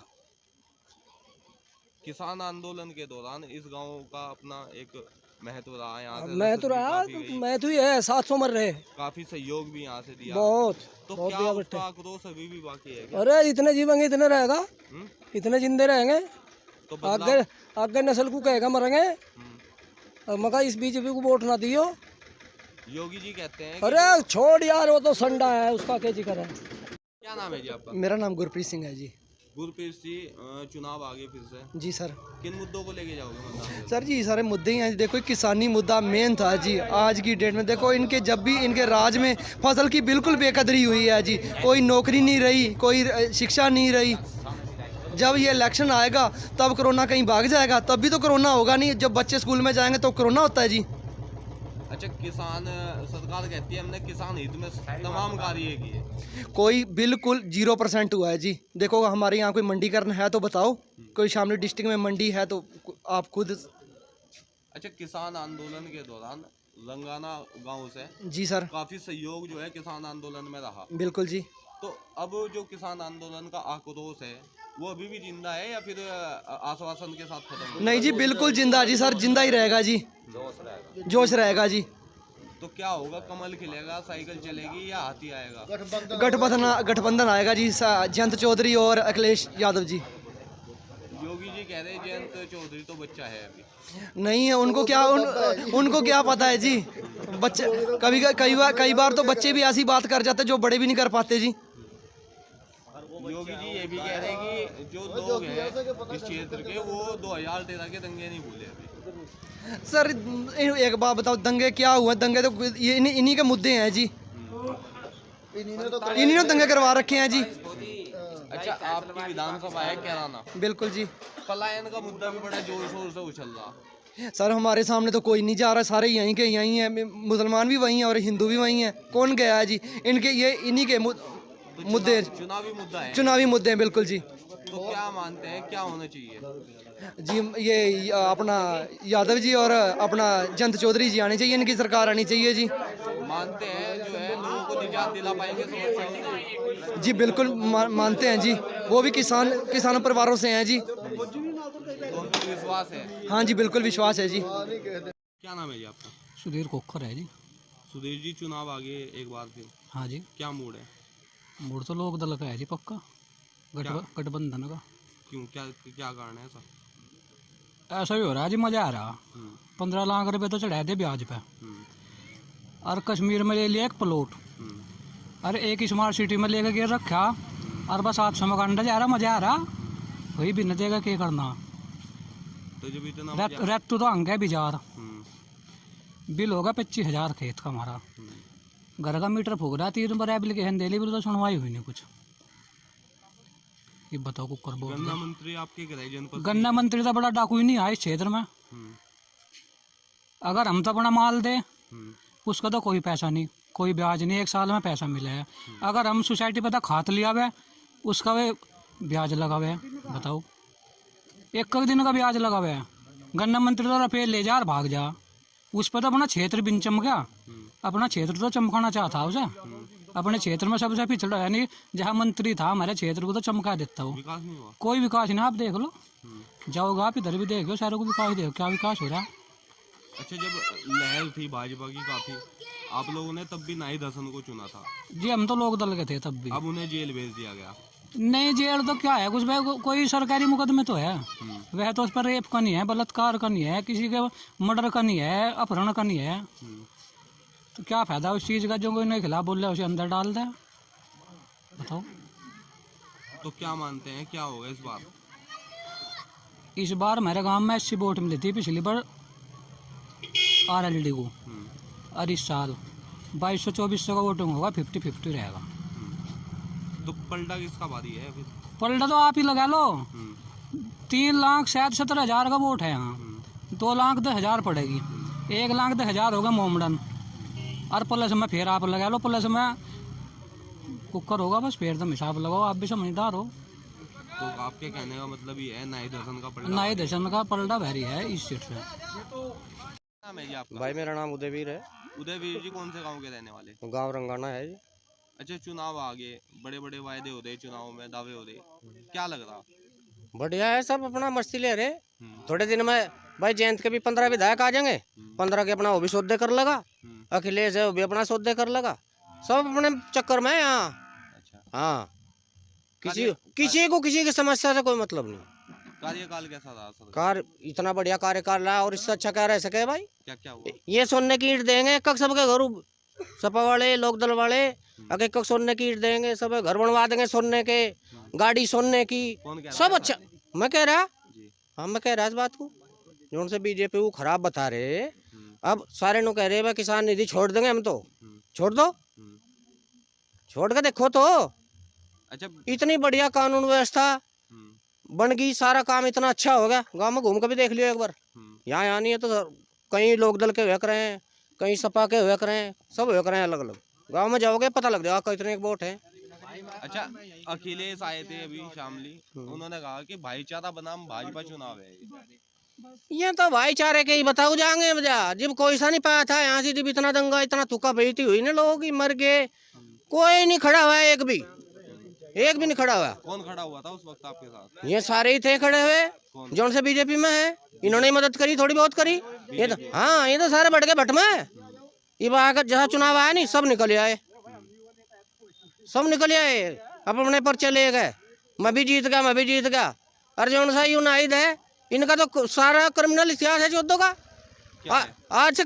Speaker 1: किसान आंदोलन के दौरान इस गांव का अपना एक महत्व रहा है, यहाँ से
Speaker 2: महत्व ही है, 700 मर रहे,
Speaker 1: काफी सहयोग भी यहाँ से दिया
Speaker 2: बहुत।
Speaker 1: तो
Speaker 2: बहुत
Speaker 1: क्या
Speaker 2: दिया
Speaker 1: उसका आक्रोश अभी भी बाकी है क्या?
Speaker 2: अरे इतने जीवेंगे इतने रहेगा, इतने जिंदे रहेंगे,
Speaker 1: तो
Speaker 2: आगे नस्ल को कहेगा मरेंगे, मगर इस बीजेपी को वोट ना दियो।
Speaker 1: योगी जी कहते हैं
Speaker 2: अरे छोड़ यार, वो तो संडा है, उसका क्या जिक्र है।
Speaker 1: क्या नाम है जी आपका?
Speaker 2: मेरा नाम गुरप्रीत सिंह है जी।
Speaker 1: गुरप्रीत जी, चुनाव आगे फिर से,
Speaker 2: जी सर।
Speaker 1: किन मुद्दों को लेके जाओगे मतदान?
Speaker 2: सर जी सारे मुद्दे ही हैं, देखो किसानी मुद्दा मेन था जी, आज की डेट में देखो इनके जब भी इनके राज में फसल की बिल्कुल बेकदरी हुई है जी, कोई नौकरी नहीं रही, कोई शिक्षा नहीं रही, जब ये इलेक्शन आएगा तब कोरोना कहीं भाग जाएगा, तब भी तो कोरोना होगा नहीं, जब बच्चे स्कूल में जाएंगे तो कोरोना होता है जी।
Speaker 1: अच्छा, किसान सरकार कहती है हमने किसान हित में तमाम कार्य किए,
Speaker 2: कोई बिल्कुल 0% हुआ है जी। देखो हमारे यहाँ कोई मंडीकरण है तो बताओ, कोई शामली डिस्ट्रिक्ट में मंडी है तो आप खुद।
Speaker 1: अच्छा, किसान आंदोलन के दौरान लंगाना गांव से
Speaker 2: जी सर,
Speaker 1: काफी सहयोग जो है किसान आंदोलन में रहा,
Speaker 2: बिल्कुल जी।
Speaker 1: तो अब जो किसान आंदोलन का आक्रोश है वो अभी भी जिंदा है या फिर आश्वासन के साथ खत्म?
Speaker 2: नहीं जी, बिल्कुल जिंदा जी सर, जिंदा ही रहेगा जी, जोश रहेगा जी।
Speaker 1: तो क्या होगा? कमल खिलेगा, साइकिल चलेगी या हाथी आएगा?
Speaker 2: गठबंधन आएगा जी, जयंत चौधरी और अखिलेश यादव जी।
Speaker 1: योगी जी कह रहे हैं जयंत चौधरी तो बच्चा है अभी।
Speaker 2: नहीं है, उनको क्या पता है जी, बच्चे कई बार तो बच्चे भी ऐसी बात कर जाते जो बड़े भी नहीं कर पाते जी।
Speaker 1: योगी जी ये भी कह रहे हैं कि जो लोग हैं इस क्षेत्र के वो 2013 के दंगे नहीं भूले अभी।
Speaker 2: सर एक बात बताओ, दंगे क्या हुआ? दंगे तो ये इन्हीं के मुद्दे हैं जी।
Speaker 9: इन्हीं ने दंगे करवा रखे हैं जी।
Speaker 1: अच्छा, आपकी विधानसभा है कैराना,
Speaker 9: बिल्कुल जी
Speaker 1: पलायन का मुद्दा भी बड़ा जोर शोर से उछल रहा।
Speaker 9: सर, हमारे सामने तो कोई नहीं जा रहा, सारे यहीं के यहीं हैं, मुसलमान भी वहीं हैं और हिंदू भी वहीं हैं। कौन गया है जी? इनके ये इन्हीं के मुद्दे,
Speaker 1: चुनावी मुद्दा है,
Speaker 9: चुनावी मुद्दे हैं। बिल्कुल जी।
Speaker 1: तो क्या मानते हैं क्या होना चाहिए?
Speaker 9: जी ये अपना यादव जी और अपना जयंत चौधरी जी आने चाहिए, इनकी सरकार आनी चाहिए जी।
Speaker 1: मानते हैं जो है लोगों को निजात दिला पाएंगे समस्याओं से?
Speaker 9: जी बिल्कुल मानते हैं जी, वो भी किसान परिवारों से हैं जी।
Speaker 1: तो उन पर विश्वास है?
Speaker 9: हाँ जी बिल्कुल विश्वास है जी।
Speaker 1: क्या नाम है जी आपका?
Speaker 2: सुधीर कोखर है जी।
Speaker 1: सुधीर जी, चुनाव आगे एक बार फिर,
Speaker 2: हाँ जी,
Speaker 1: क्या मूड है?
Speaker 2: मूड तो लोक दल का है जी पक्का, गठबंधन का।
Speaker 1: क्यों, क्या क्या कारण है ऐसा?
Speaker 2: ऐसा ही हो रहा है जी, मजा आ रहा। 15 लाख रुपए तो चढ़ाए थे ब्याज पे, और कश्मीर में ले लिया एक प्लॉट, और एक स्मार्ट सिटी में लेकर गिर रखा, और बस आप समगंडा जा रहा, मजा आ रहा। वही भी न देगा क्या करना।
Speaker 1: तो जब इतना
Speaker 2: रेत तो अंग है बिजार, बिल होगा 25,000 खेत का हमारा, घर का मीटर फूक रहा, 3 बार एप्लीकेशन दे ली, बिल तो सुनवाई हुई नहीं कुछ। ये बताओ कुकर बोल।
Speaker 1: गन्ना मंत्री आपके गृह जनपद,
Speaker 2: गन्ना मंत्री तो बड़ा डाकू ही नहीं है इस क्षेत्र में। अगर हम तो अपना माल दे, उसका तो कोई पैसा नहीं, कोई ब्याज नहीं, 1 साल में पैसा मिला है। अगर हम सोसाइटी पे तो खात लिया हुआ, उसका वे ब्याज लगा हुआ है। बताओ, 1 दिन का ब्याज लगा हुआ है। गन्ना मंत्री तो रुपये ले जा और भाग जा, उस पर तो अपना क्षेत्र बिन चमका। अपना क्षेत्र तो चमकाना चाहता उसे, अपने क्षेत्र में सबसे पिछड़ा है नहीं, जहाँ मंत्री था हमारे क्षेत्र को तो चमका देता हो।
Speaker 1: विकास नहीं हुआ?
Speaker 2: कोई विकास नहीं, आप देख लो, जाओगे आप इधर भी देखो, सारों को विकास देखो, क्या विकास हो रहा है।
Speaker 1: अच्छा, जब लहर थी भाजपा की काफी, आप लोगों ने तब भी नाई दर्शन को चुना था।
Speaker 2: जी हम तो लोक दल के थे तब भी।
Speaker 1: अब उन्हें जेल भेज दिया गया।
Speaker 2: नहीं, जेल तो क्या है, कुछ भाई कोई सरकारी मुकदमे तो है, वह तो उस पर रेप का नहीं है, बलात्कार का नहीं है, किसी के मर्डर का नहीं है, अपहरण का नहीं है। तो क्या फायदा उस चीज का, जो कोई नहीं खिलाफ बोल रहा है उसे अंदर डाल दे। बताओ,
Speaker 1: तो क्या मानते हैं क्या होगा इस बार?
Speaker 2: इस बार मेरे गांव में 80 वोट मिली थी पिछली बार RLD को, और इस साल 2200-2400 का वोटिंग होगा, 50-50 रहेगा।
Speaker 1: तो पलटा किसका भारी है फिर?
Speaker 2: पलटा तो आप ही लगा लो। 3,67,000 का वोट है यहाँ, 2,10,000 पड़ेगी, 1,10,000 होगा मोमडन, और प्लस में फिर आप लगा लो, प्लस में कुकर होगा, बस फिर तुम हिसाब लगाओ, आप भी समझदार हो।
Speaker 1: तो आपके कहने का मतलब ये है नाई दर्शन का पलटा?
Speaker 2: नाई दर्शन का पलटा भारी है इस सीट से।
Speaker 1: नाम है जी आपका?
Speaker 3: भाई मेरा नाम उदयवीर है।
Speaker 1: उदयवीर जी, कौन से गांव के रहने वाले?
Speaker 3: गांव रंगाना है जी।
Speaker 1: अच्छा, चुनाव आगे, बड़े बड़े वायदे हो रहे, चुनाव में दावे हो रहे, क्या लग रहा?
Speaker 3: बढ़िया है, सब अपना मस्ती ले रहे। थोड़े दिन में भाई जयंत के भी 15 विधायक आ जाएंगे, 15 के अपना वो भी सौदे कर लगा, अखिलेश है वो भी अपना सौदे कर लगा, सब अपने चक्कर में यहाँ। हाँ, किसी को किसी की समस्या से कोई मतलब नहीं।
Speaker 1: कार्यकाल कैसा रहा सरकार?
Speaker 3: कार इतना बढ़िया कार्यकाल रहा, और इससे अच्छा क्या रह सके भाई।
Speaker 1: क्या क्या हुआ?
Speaker 3: ये सोने की ईंट देंगे एक सबके घर, सपा वाले लोकदल वाले अगर एक सोने की ईंट देंगे, सब घर बनवा देंगे सोने के, गाड़ी सोने की, सब अच्छा। मैं कह रहा, हाँ मैं कह रहा इस बात को, जो से बीजेपी को खराब बता रहे, अब सारे नो कह रहे भाई किसान निधि छोड़ देंगे, हम तो छोड़ दो, छोड़ के देखो तो।
Speaker 1: अच्छा,
Speaker 3: इतनी बढ़िया कानून व्यवस्था बन गई, सारा काम इतना अच्छा हो गया, गाँव में घूम के भी देख लियो एक बार। यहाँ नहीं है तो कहीं लोकदल के हुए करे हैं, कहीं सपा के हुए करे हैं, सब हुए करे हैं अलग अलग। गांव में जाओगे पता लग जाएगा कितने वोट है।
Speaker 1: अच्छा, अखिलेश आए थे अभी शामली, उन्होंने कहा कि भाईचारा बनाम भाजपा चुनाव है।
Speaker 3: ये तो भाईचारे के ही बताओ जाएंगे बजा, जब कोई सा नहीं पाया था यहाँ से, जब इतना दंगा इतना थूका बेइज्जती हुई ना, लोगों की मर गए, कोई नहीं खड़ा हुआ है, एक भी नहीं खड़ा हुआ।
Speaker 1: कौन खड़ा हुआ था उस वक्त आपके साथ?
Speaker 3: ये सारे ही थे खड़े हुए, जो से बीजेपी में है, इन्होंने मदद करी, थोड़ी बहुत करी। ये तो हाँ, ये तो सारे बढ़ के भट में, ये बात जहाँ चुनाव आया नहीं, सब निकल आए, सब निकल आए, अपने पर चले गए, मैं भी जीत गया। और जो सा यूनाइड है, इनका तो सारा क्रिमिनल इतिहास है चौधो का। आज से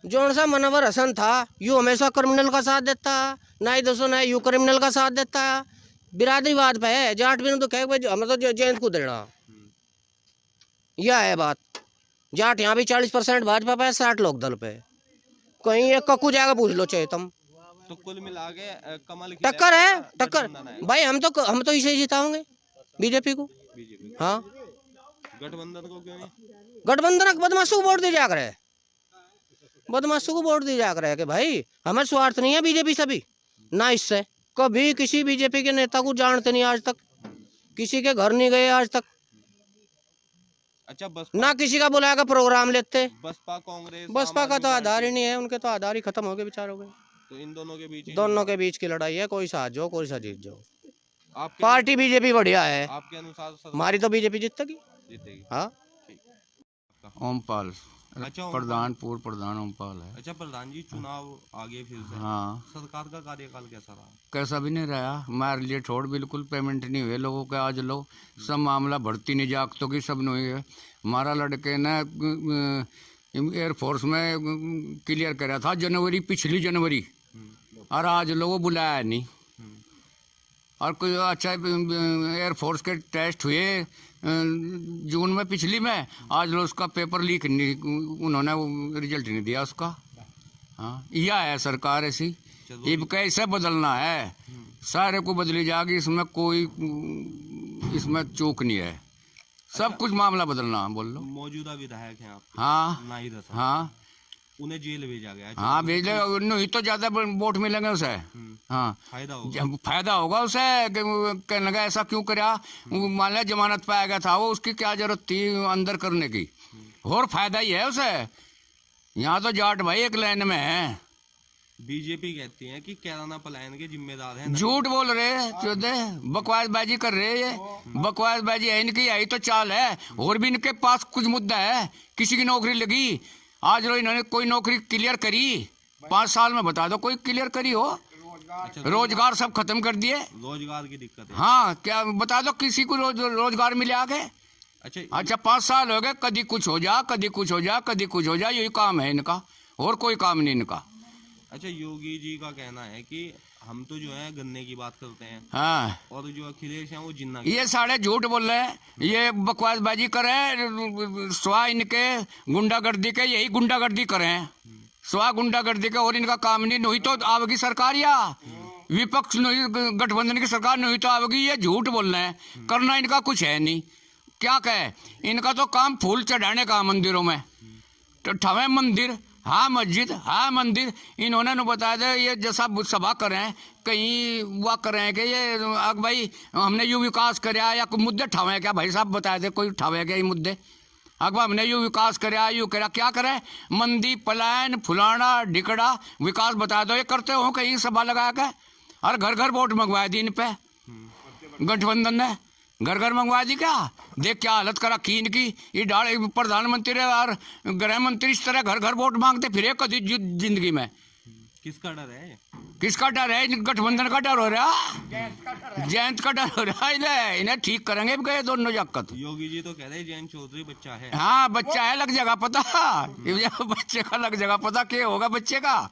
Speaker 3: जो सा मनवर हसन था, यू हमेशा क्रिमिनल का साथ देता, नाई दोस्तों यू क्रिमिनल का साथ देता, बिरादरीवाद पे है, जाट भी तो कहे भाई हमें तो जयंत को देना, यह है बात। जाट यहाँ भी 40% भाजपा पे, 60 लोकदल पे, कहीं एक कक्कू जाएगा पूछ लो चाहे तुम।
Speaker 1: तो कुल मिला के कमल की
Speaker 10: टक्कर है,
Speaker 1: लहर,
Speaker 10: टक्कर
Speaker 1: गठबंधन है।
Speaker 10: भाई। हम तो इसे जिताओगे बीजेपी को।
Speaker 1: बीजेपी
Speaker 10: हाँ,
Speaker 1: गठबंधन को क्यों नहीं?
Speaker 10: गठबंधन बदमाशों को वोट दे जा करे, बदमाशों को वोट दे जा करे कि भाई हमें स्वार्थ नहीं है बीजेपी से भी ना, इससे कभी किसी बीजेपी के नेता को जानते नहीं आज तक, किसी के घर नहीं गए आज तक,
Speaker 1: अच्छा बसपा,
Speaker 10: ना किसी का बुलाया का प्रोग्राम लेते।
Speaker 1: बसपा कांग्रेस
Speaker 10: बसपा का
Speaker 1: आम
Speaker 10: तो
Speaker 1: आदमी
Speaker 10: आधार ही
Speaker 1: पार्टी,
Speaker 10: नहीं है, उनके तो आधार ही खत्म हो गए बेचारों के।
Speaker 1: तो इन दोनों के बीच ही
Speaker 10: दोनों के बीच की लड़ाई है, कोई सा जो कोई सा जीत जाओ।
Speaker 1: आपके
Speaker 10: पार्टी बीजेपी बढ़िया है,
Speaker 1: आपके अनुसार सरकार
Speaker 10: हमारी तो बीजेपी जीतेगी।
Speaker 1: जीतेगी।
Speaker 10: हाँ,
Speaker 11: ओमपाल
Speaker 1: अच्छा
Speaker 11: प्रधान, पूर्व प्रधान ओमपाल है।
Speaker 1: अच्छा प्रधान जी, चुनाव आगे फिर से,
Speaker 11: हाँ,
Speaker 1: सरकार का कार्यकाल कैसा रहा?
Speaker 11: कैसा भी नहीं रहा, हमारे लिए छोड़, बिल्कुल पेमेंट नहीं हुए लोगों के। आज लो सब मामला भर्ती नहीं जागतों की सब नहीं है। हमारा लड़के ने एयरफोर्स में क्लियर करा था जनवरी, पिछली जनवरी, और आज लोगों बुलाया नहीं। और कोई अच्छा एयरफोर्स के टेस्ट हुए जून में, पिछली में, आज लोग उसका पेपर लीक नहीं, उन्होंने रिजल्ट नहीं दिया उसका। हाँ, यह है सरकार ऐसी, अब कैसे बदलना है, सारे को बदली जाएगी, इसमें कोई इसमें चूक नहीं है, सब कुछ मामला बदलना। बोल लो।
Speaker 1: मौजूदा विधायक हैं आप?
Speaker 11: हाँ,
Speaker 1: नाहिद हसन,
Speaker 11: हाँ,
Speaker 1: उन्हें जेल भेजा गया है।
Speaker 11: हाँ, भेजे, नहीं तो ज्यादा वोट मिलेंगे उसे। हाँ,
Speaker 1: फायदा होगा।
Speaker 11: फायदा होगा उसे, कहने लगा ऐसा क्यों करा, मान लिया जमानत पे आ गया था वो, उसकी क्या जरूरत थी अंदर करने की, और फायदा ही है उसे। यहाँ तो जाट भाई एक लाइन में है।
Speaker 1: बीजेपी कहती है कि कैराना पलायन के जिम्मेदार हैं।
Speaker 11: झूठ बोल रहे हैं, चौधे बकवासबाजी कर रहे हैं, ये बकवासबाजी है इनकी, यही तो चाल है। और भी इनके पास कुछ मुद्दा है, किसी की नौकरी लगी, आज लो इन्होंने कोई नौकरी क्लियर करी, 5 साल में बता दो कोई क्लियर करी हो। रोजगार सब खत्म कर दिए,
Speaker 1: रोजगार की दिक्कत है।
Speaker 11: हाँ, क्या बता दो किसी को रोजगार मिले आगे। अच्छा 5 साल हो गए, कभी कुछ हो जा, कभी कुछ हो जा, कभी कुछ हो जा, यही काम है इनका, और कोई काम नहीं इनका।
Speaker 1: अच्छा योगी जी का कहना है कि हम तो जो है गन्ने की बात करते हैं,
Speaker 11: हाँ,
Speaker 1: और जो अखिलेश हैं वो जिन्ना की।
Speaker 11: ये सारे झूठ बोल रहे हैं, ये बकवासबाजी करे, स्वा इनके गुंडागर्दी के, यही गुंडागर्दी करें, स्वा गुंडागर्दी के, और इनका काम नहीं। नहीं तो आवेगी सरकार, या विपक्ष नहीं, गठबंधन की सरकार नहीं तो आवेगी। ये झूठ बोल रहे हैं, करना इनका कुछ है नहीं। क्या कहे, इनका तो काम फूल चढ़ाने का मंदिरों में, तो ठवे मंदिर, हाँ मस्जिद, हाँ मंदिर। इन्होंने न बता दे ये जैसा सभा करें, कहीं वह करें कि ये भाई हमने यूँ विकास कराया, या कोई मुद्दे ठावे क्या, भाई साहब बता दे कोई ठावे क्या ये मुद्दे, अगवा हमने यूँ विकास कराया, यूँ करा, क्या करें, मंदी, पलायन, फुलाना, ढिकड़ा, विकास बता दो, ये करते हो कहीं सभा लगा के। और घर घर वोट मंगवाया दी इन पे गठबंधन ने, घर घर मंगवा दी। क्या देख क्या हालत करा की इनकी, ये डाल प्रधानमंत्री और गृह मंत्री इस तरह घर घर वोट मांगते फिर कभी जिंदगी में।
Speaker 1: किसका डर है?
Speaker 11: किसका डर है? गठबंधन का डर हो रहा, जयंत का डर हो रहा। इन्हें ठीक करेंगे गए दोनों जगत।
Speaker 1: योगी जी तो कह रहे जयंत चौधरी बच्चा है।
Speaker 11: हाँ बच्चा है, लग जाएगा पता, बच्चे का लग जाएगा पता क्या होगा बच्चे का,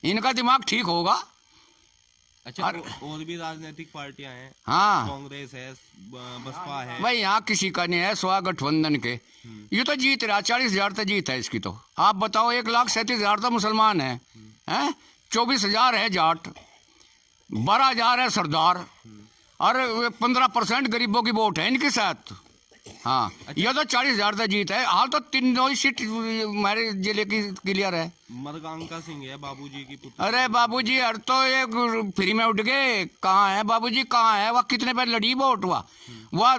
Speaker 11: इनका दिमाग ठीक होगा।
Speaker 1: अच्छा और भी राजनीतिक पार्टियां हैं,
Speaker 11: हाँ,
Speaker 1: कांग्रेस है, बसपा है
Speaker 11: भाई, यहाँ किसी का नहीं है स्वा गठबंधन के। ये तो जीत रहा, 40,000 तो जीत है इसकी। तो आप बताओ, 1,37,000 तो मुसलमान है, 24,000 है जाट, 12,000 है सरदार, और 15% गरीबों की वोट है इनके साथ। हाँ, ये तो 40,000 तो जीत है। हाल तो 3 सीट हमारे जिले की क्लियर है।
Speaker 1: मरगांका सिंह है बाबूजी की पुत्र।
Speaker 11: अरे बाबूजी हर तो ये फ्री में उठ गए, कहाँ है बाबूजी, कहाँ है वह, कितने पे लड़ी वोट, वह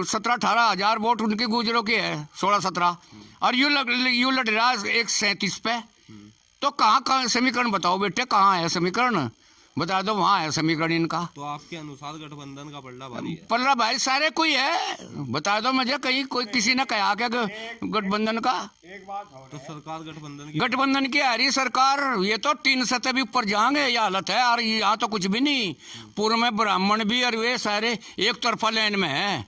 Speaker 11: 17-18 हजार वोट उनके गुजरों के है, 16-17, और यू लड़ रहा 137 पे। तो कहाँ समीकरण बताओ बेटे, कहाँ है समीकरण बता दो, वहाँ है समीकरण इनका।
Speaker 1: तो आपके अनुसार गठबंधन का पल्ला भारी है?
Speaker 11: पल्ला भाई सारे कोई है, बता दो मुझे, कहीं कोई किसी ने कहा क्या गठबंधन का?
Speaker 1: तो सरकार
Speaker 11: गठबंधन की आ रही सरकार, ये तो 3 सतह भी ऊपर जाएंगे, ये हालत है। और यहाँ तो कुछ भी नहीं, पूर्व में ब्राह्मण भी और वे सारे एक तरफा लाइन में है,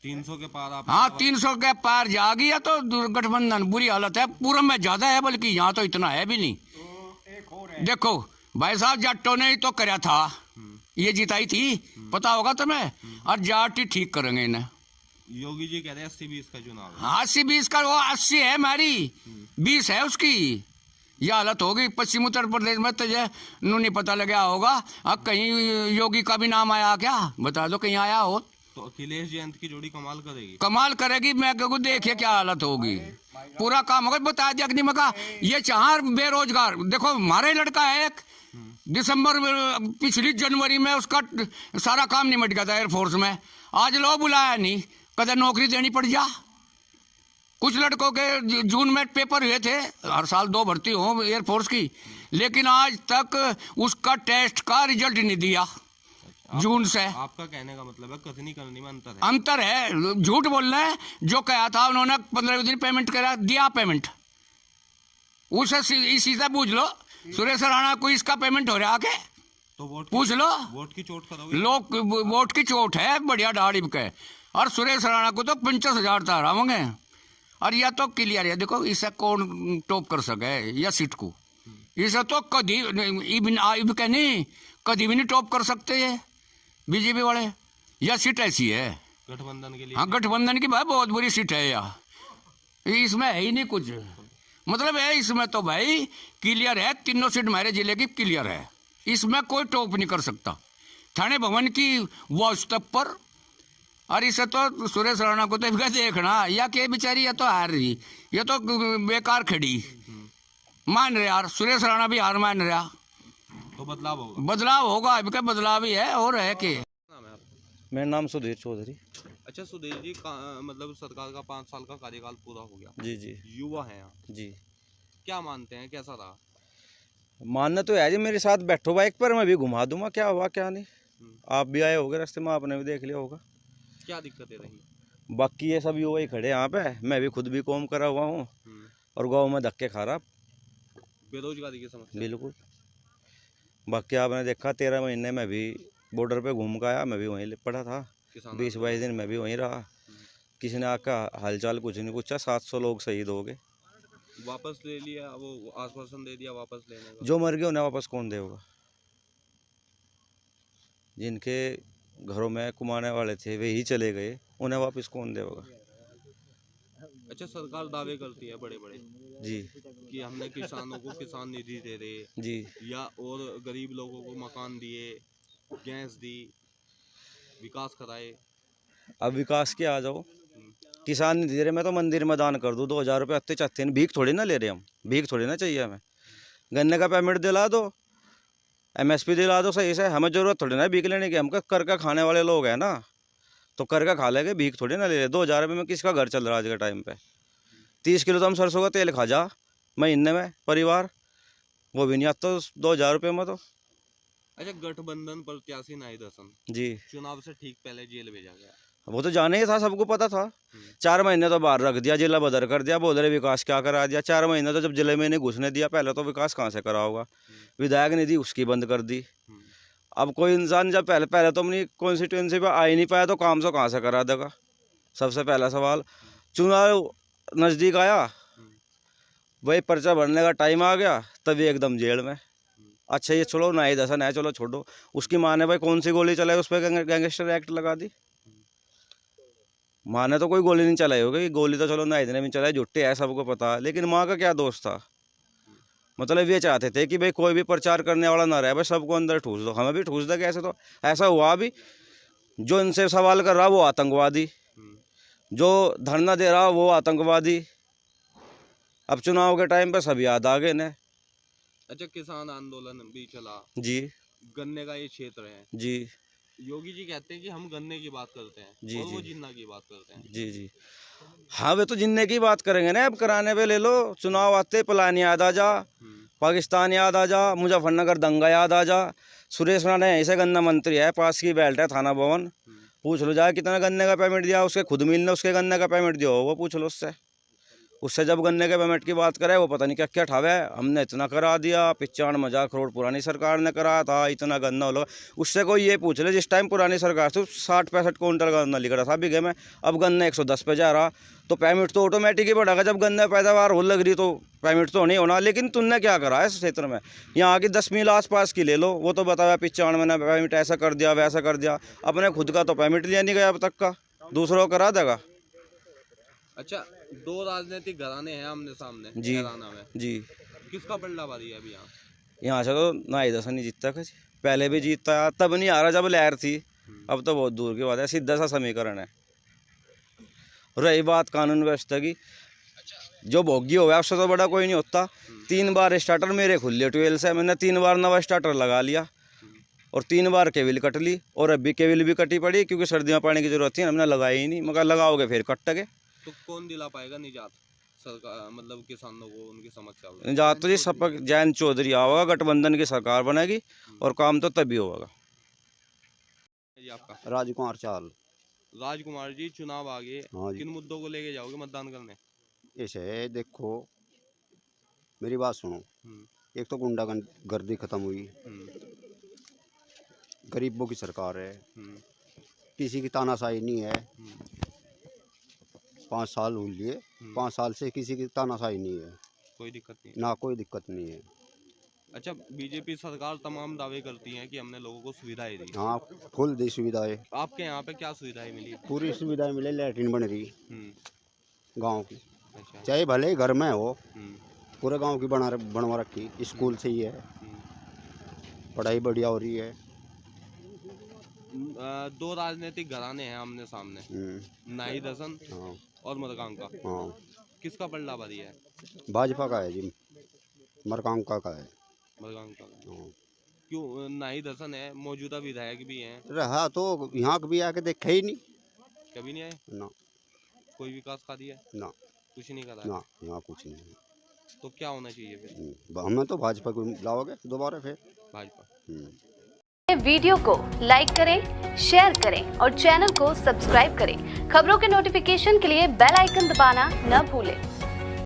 Speaker 1: 300 के पार।
Speaker 11: हाँ 300 के पार जाएगी या तो गठबंधन, बुरी हालत है। पूर्व में ज्यादा है, बल्कि यहाँ तो इतना है भी नहीं। देखो भाई साहब, जाटों ने ही तो कराया था, ये जिताई थी, पता होगा तुम्हें, और जाट ही ठीक करेंगे इन्हें।
Speaker 1: योगी जी कह रहे हैं 80-20 का चुनाव है।
Speaker 11: हाँ 80-20 का, वो 80 है हमारी, 20 है उसकी, यह हालत होगी। पश्चिम उत्तर प्रदेश में तो ये नू नहीं पता लगा होगा। अब कहीं योगी का भी नाम आया क्या, बता दो कहीं आया हो।
Speaker 1: तो अखिलेश जयंत की जोड़ी कमाल करेगी,
Speaker 11: कमाल करेगी। मैं कहूँ देखिए क्या हालत होगी, पूरा काम होगा। बता दिया कि मका ये 4 बेरोजगार। देखो हमारा ही लड़का है एक, दिसंबर में पिछली जनवरी में उसका सारा काम निमट गया था एयरफोर्स में। आज लो बुलाया नहीं, कदर नौकरी देनी पड़ जा। कुछ लड़कों के जून में पेपर हुए थे, हर साल 2 भर्ती हो एयरफोर्स की, लेकिन आज तक उसका टेस्ट का रिजल्ट नहीं दिया। जून से
Speaker 1: आपका कहने का मतलब है कथनी करनी में
Speaker 11: अंतर है। झूठ बोल रहे हैं। जो कहा था उन्होंने 15 दिन पेमेंट करा दिया, पेमेंट उसे इसी से पूछ लो। सुरेश राणा को इसका पेमेंट हो रहा है क्या?
Speaker 1: तो वोट
Speaker 11: पूछ लो।
Speaker 1: वोट की चोट करोगे?
Speaker 11: लोग वोट की चोट है बढ़िया दाढ़ी के। और सुरेश राणा को तो 50,000 तारा होंगे। और यह तो क्लियर है। देखो इसे कौन टॉप कर सके या सीट को, इसे तो कभी कभी भी नहीं टॉप कर सकते ये बीजेपी वाले। यह सीट ऐसी है
Speaker 1: गठबंधन के लिए।
Speaker 11: हाँ गठबंधन की भाई बहुत बुरी सीट है यार, इसमें है ही नहीं कुछ। मतलब है इसमें तो भाई क्लियर है, तीनों सीट हमारे जिले की क्लियर है, इसमें कोई टॉप नहीं कर सकता। थाने भवन की वास्तव पर। और इसे तो सुरेश राणा को तो देखना या कि बेचारी या तो हार रही, ये तो बेकार खड़ी मान रहे यार। सुरेश राणा भी हार मान रहा,
Speaker 1: तो बदलाव होगा।
Speaker 11: बदलाव होगा, अभी का बदलाव ही है और है कि।
Speaker 8: मेरा नाम सुधीर चौधरी।
Speaker 1: अच्छा सुधीर जी, मतलब सरकार का 5 साल का कार्यकाल पूरा हो गया।
Speaker 8: जी जी।
Speaker 1: युवा हैं आप,
Speaker 8: जी
Speaker 1: क्या मानते हैं, कैसा रहा?
Speaker 8: मानना तो है जी, मेरे साथ बैठो बाइक पर, मैं भी घुमा दूंगा क्या हुआ क्या नहीं। आप भी आए होगे रास्ते में, आपने भी देख लिया होगा।
Speaker 1: क्या दिक्कतें रही?
Speaker 8: बाकी ये सब युवा ही खड़े यहाँ पे, मैं भी खुद भी कॉम करा हुआ हूँ और गाँव में धक्के खा रहा।
Speaker 1: बेरोजगारी की समस्या
Speaker 8: बिल्कुल। बाकी आपने देखा 13 महीने में भी बॉर्डर पे घूम के आया, मैं भी वहीं पड़ा था। 20-22 दिन मैं भी वहीं रहा। किसी ने आका हालचाल कुछ नहीं पूछा। 700 लोग शहीद हो गए।
Speaker 1: वापस ले लिया, वो आश्वासन दे दिया वापस लेने का।
Speaker 8: जो मर गए उन्हें वापस कौन देगा? जिनके घरों में कमाने वाले थे वे ही चले गए, उन्हें वापस कौन देगा?
Speaker 1: अच्छा सरकार दावे करती है बड़े बड़े
Speaker 8: जी
Speaker 1: कि हमने किसानों को किसान निधि दे रहे
Speaker 8: जी,
Speaker 1: या और गरीब लोगों को मकान दिए, गैस दी, विकास कराए।
Speaker 8: अब विकास के आ जाओ। किसान नहीं दे रहे, मैं तो मंदिर में दान कर दूँ। 2,000 रुपये हत्ते चत्ते, भीख थोड़ी ना ले रहे हम, भीख थोड़ी ना चाहिए हमें। गन्ने का पेमेंट दिला दो, MSP दिला दो सही से, हमें जरूरत थोड़ी ना भीख लेने की। हम कर का खाने वाले लोग हैं ना, तो कर का खा लेंगे, भीख थोड़ी ना ले रहे। 2,000 रुपये में किसका घर चल रहा है आज के टाइम पे? 30 किलो तो हम सरसों का तेल खा जा महीने में परिवार, वो भी नहीं आता 2,000 रुपये में तो।
Speaker 1: अच्छा गठबंधन प्रत्याशी नाहिद हसन
Speaker 8: जी,
Speaker 1: चुनाव से ठीक पहले जेल भेजा गया।
Speaker 8: वो तो जाने ही था, सबको पता था। 4 महीने तो बाहर रख दिया, जिला बदर कर दिया, बोल रहे विकास क्या करा दिया। 4 महीने तो जब जिले में नहीं घुसने दिया, पहले तो विकास कहाँ से करा होगा? विधायक निधि उसकी बंद कर दी। अब कोई इंसान जब पहले तो अपनी कॉन्स्टिट्यूंसी पे आ ही नहीं पाया, तो काम से कहाँ से करा देगा? सबसे पहला सवाल। चुनाव नज़दीक आया, वही पर्चा भरने का टाइम आ गया, तभी एकदम जेल में। अच्छा ये छोड़ो, नाहिद हसन है, चलो छोड़ो, उसकी माँ ने भाई कौन सी गोली चलाई, उस पर गैंगस्टर एक्ट लगा दी। माँ ने तो कोई गोली नहीं चलाई होगी, गोली तो चलो नाहिद ने भी चलाई, झुट्टे है, सबको पता है। लेकिन माँ का क्या दोष था? मतलब ये चाहते थे कि भाई कोई भी प्रचार करने वाला ना रहे, भाई सबको अंदर ठूस दो। हमें भी ठूस दे कैसे? तो ऐसा हुआ भी, जो इनसे सवाल कर रहा वो आतंकवादी, जो धरना दे रहा वो आतंकवादी। अब चुनाव के टाइम पे सब याद आ गए ने।
Speaker 1: अच्छा किसान आंदोलन भी चला
Speaker 8: जी,
Speaker 1: गन्ने का ये क्षेत्र है
Speaker 8: जी,
Speaker 1: योगी जी कहते हैं कि हम गन्ने की बात करते हैं
Speaker 8: जी,
Speaker 1: और वो
Speaker 8: जी।
Speaker 1: जिन्ना की बात करते हैं।
Speaker 8: जी जी, हाँ वे तो जिन्ने की बात करेंगे ना। अब कराने पे ले लो, चुनाव आते प्लान याद आ जा, पाकिस्तान याद आ जा, मुजफ्फरनगर दंगा याद आ जा। सुरेश राणा ऐसे गन्ना मंत्री है, पास की बेल्ट है थाना भवन, पूछ लो जाए कितना गन्ने का पेमेंट दिया। उसके खुद मिलने उसके गन्ने का पेमेंट दिया हो, वो पूछ लो उससे जब गन्ने के पेमेंट की बात करे, वो पता नहीं क्या क्या ठावे। हमने इतना करा दिया, 95 करोड़ पुरानी सरकार ने कराया था, इतना गन्ना हो लगा। उससे कोई ये पूछ ले, जिस टाइम पुरानी सरकार थी 60-65 कुंटल गन्ना लिख रहा था बीघे में, अब गन्ना 110 पे जा रहा, तो पेमेंट तो ऑटोमेटिक ही बढ़ेगा। जब गन्ने पैदावार हो लग रही तो पेमेंट तो नहीं होना। लेकिन तुमने क्या करा है इस क्षेत्र में? यहाँ की 10 मील आसपास की ले लो, वो तो बताया 95 ने पेमेंट ऐसा कर दिया वैसा कर दिया। अपने खुद का तो पेमेंट लिया नहीं गया अब तक का, दूसरों को करा देगा।
Speaker 1: अच्छा 2 राजनीतिक घराने हैं आमने सामने
Speaker 8: जी
Speaker 1: हरियाणा में,
Speaker 8: जी,
Speaker 1: किसका पलड़ा भारी है अभी यहाँ?
Speaker 8: यहाँ से तो नाई दसन नहीं जीतता कुछ, पहले भी जीतता तब नहीं आ रहा जब लहर थी, अब तो बहुत दूर की बात है, सीधा सा समीकरण है। रही बात कानून व्यवस्था की, जो भोगी हो गया उससे तो बड़ा कोई नहीं होता। 3 बार स्टार्टर मेरे खुले 12 से, मैंने 3 बार नवा स्टार्टर लगा लिया और 3 बार केबिल कट ली, और अभी केबिल भी कटी पड़ी क्योंकि सर्दियों पानी की जरूरत थी, हमने लगाई ही नहीं, मगर लगाओगे फिर कट गए।
Speaker 1: तो कौन दिला पाएगा निजात सरकार, मतलब किसानों को उनकी समस्या होगी?
Speaker 8: निजात तो जी सपक जैन चौधरी आओगा, गठबंधन की सरकार बनेगी और काम तो तभी होगा।
Speaker 1: जी आपका?
Speaker 6: राजकुमार चाल।
Speaker 1: राजकुमार जी, चुनाव आ गए,
Speaker 6: हाँ जी।
Speaker 1: किन मुद्दों को लेके जाओगे मतदान करने?
Speaker 6: ऐसे देखो, मेरी बात सुनो। एक तो गुंडागर्दी खत्म हुई, गरीबों की सरकार है, किसी की तानाशाही नहीं है। 5 साल हो लिए, 5 साल से किसी की तानाशाही नहीं है,
Speaker 1: कोई दिक्कत नहीं
Speaker 6: ना कोई दिक्कत नहीं है।
Speaker 1: अच्छा, बीजेपी सरकार तमाम दावे करती है कि हमने लोगों को सुविधाएं दी।
Speaker 6: हाँ, फुल दी सुविधाएं,
Speaker 1: आपके यहाँ पे क्या सुविधाएं मिली?
Speaker 6: पूरी सुविधाएं मिले, लैट्रिन बन रही गांव की,
Speaker 1: अच्छा।
Speaker 6: चाहे भले ही घर में हो, पूरे गांव की बनवा रखी। स्कूल से ही है, पढ़ाई बढ़िया हो रही है।
Speaker 1: 2 राजनीतिक घराने हैं आमने सामने, नाई दसन और मरकांका।
Speaker 6: हाँ,
Speaker 1: किसका पलड़ा भारी है?
Speaker 6: भाजपा का है जी, मरकांका का है।
Speaker 1: मरकांका का। क्यों? नाई दसन है, मौजूदा विधायक भी हैं।
Speaker 6: रहा तो यहाँ कभी आके देखा ही नहीं,
Speaker 1: कभी नहीं आए?
Speaker 6: ना
Speaker 1: कोई विकास कार्य है?
Speaker 6: ना
Speaker 1: कुछ नहीं करा?
Speaker 6: ना, यहाँ कुछ नहीं।
Speaker 1: तो क्या होना चाहिए फिर?
Speaker 6: हमें तो भाजपा को लाओगे दोबारा फिर?
Speaker 1: भाजपा।
Speaker 12: वीडियो को लाइक करें, शेयर करें और चैनल को सब्सक्राइब करें। खबरों के नोटिफिकेशन के लिए बेल आइकन दबाना न भूलें।